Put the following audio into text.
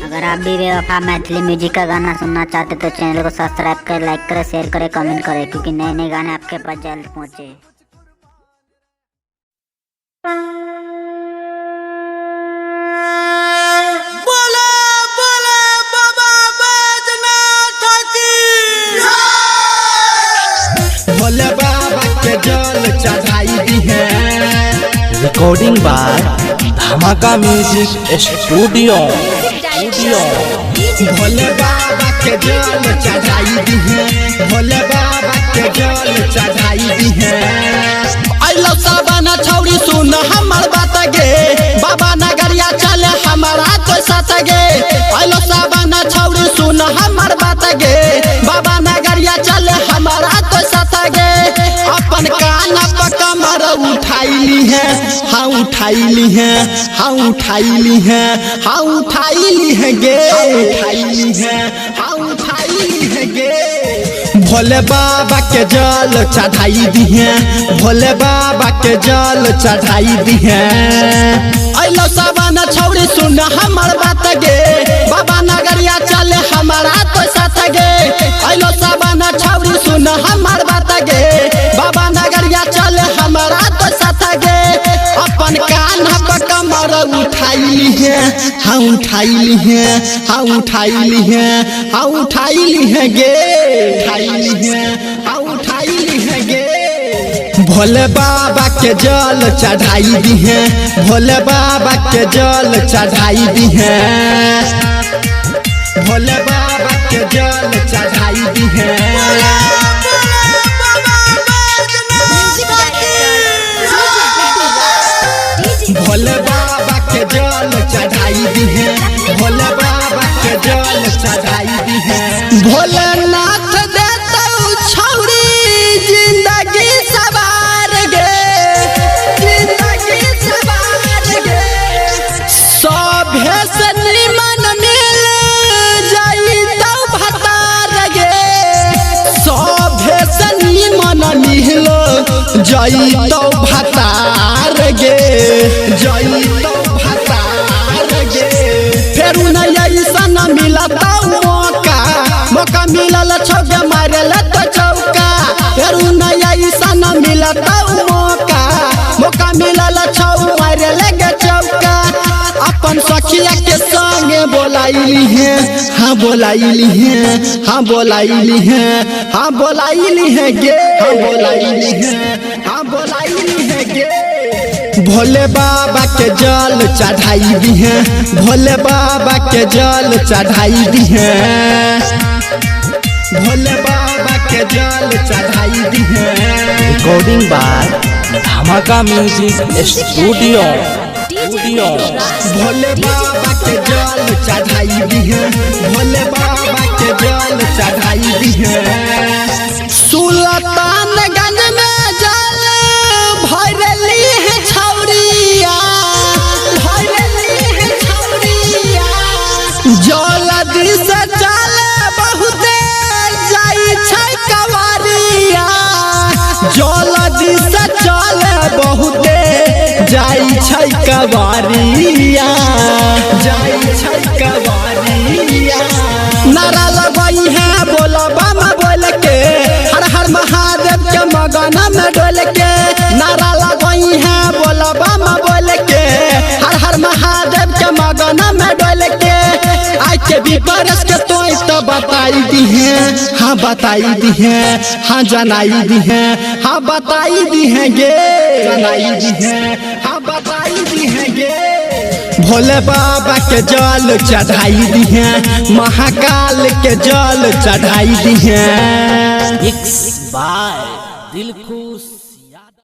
अगर आप भी बेवफा मैथिली म्यूजिक का गाना सुनना चाहते तो चैनल को सब्सक्राइब करें, लाइक करें, शेयर करें, कमेंट करें, क्योंकि नए नए गाने आपके पास जल्द पहुँचे। भोले बाबा के जल चढ़ाई दी है। रिकॉर्डिंग बाय धमाका म्यूजिक स्टूडियो। भोले बाबा के जल चढ़ाई दी है। भोले बाबा के जल चढ़ाई दी है। अइलो सावन छौरी सुन हमर बात गे, बाबा नगरिया चले हमारा तो साथ गे। अइलो सावन छौरी सुन हमर बात गे, बाबा नगरिया चले हमारा तो साथ गे। अपन कान पर कमर उठाइली है, हाँ उठाइली है, हाँ उठाइली है, हाँ उठाइली है गे, उठाइली है, हाँ उठाइली है गे। भोले बाबा के जल चढ़ाई दी है। भोले बाबा के जल चढ़ाई दी है। अइलो सावन छौरी सुन हमर बात गे, बाबा नगरिया चले हमारा तो साथ गे। अइलो सावन छौरी सुन हमर बात गे, बाबा नगरिया चले हमारा तो साथ गे। अपन कान पर कमर उठाइली है, हाँ उठाइली है, हाँ उठाइली है, हाँ उठाइली है गे, उठाइली है, हाँ उठाइली है गे। भोले बाबा के जल चढ़ाई दी है। भोले बाबा के जल चढ़ाई दी है। भोले बाबा के जल चढ़ाई दी है। भोले बाबा के जल चढ़ाई दी है। भोले बाबा के जल चढ़ाई दी है। भोलेनाथ देता छौरी जिंदगी सवार गे, जिंदगी सवार गे। सभे से निमन मिल जाई तो भतार गे, सभे से निमन मिल जाई तो भतार गे, जाई तो भतार गे। फेरू नहीं ऐसा मिलता मौका, मौका मिलल छौके मारल तो चौका। फेरू नहीं ऐसा मिलता मौका, मौका मिलल छौ मारल गे चौका। अपन सखिया के संगे बोलाइली है, हाँ बोलाइली है, हाँ बोलाइली है, हाँ बोलाइली है गे, हाँ बोलाइली है, हाँ बोलाइली है गे। भोले बाबा के जल चढ़ाई दी है। भोले बाबा के जल चढ़ाई दी है। भोले बाबा के जल चढ़ाई दी है। रिकॉर्डिंग बाय धमाका म्यूजिक स्टूडियो। भोले बाबा के जल चढ़ाई दी है। भोले बाबा के जल चढ़ाई दी है। सुल्तानगंज में जल भरली है छौरिया, भरली है छौरिया। जल्दी से चले बहुते जाई छै कवरिया, जल्दी से चले बहुते जाई छै कवरिया, जाई छै कवरिया। नारा लगई है बोला बम बोल के, हर हर महादेव के मगन में डोल के। नारा लगई है बोला बम बोल के, हर हर महादेव के मगन में डोल के। आज के भी बरस के तो बताई दी है, हाँ बताई दी है, हाँ जनाई दी है, हाँ बताई दी है गे, जनाई दी है, हाँ बताई दी है गे। भोले बाबा के जल चढ़ाई दी है। महाकाल के जल चढ़ाई दी है। Mix by Dilkhush.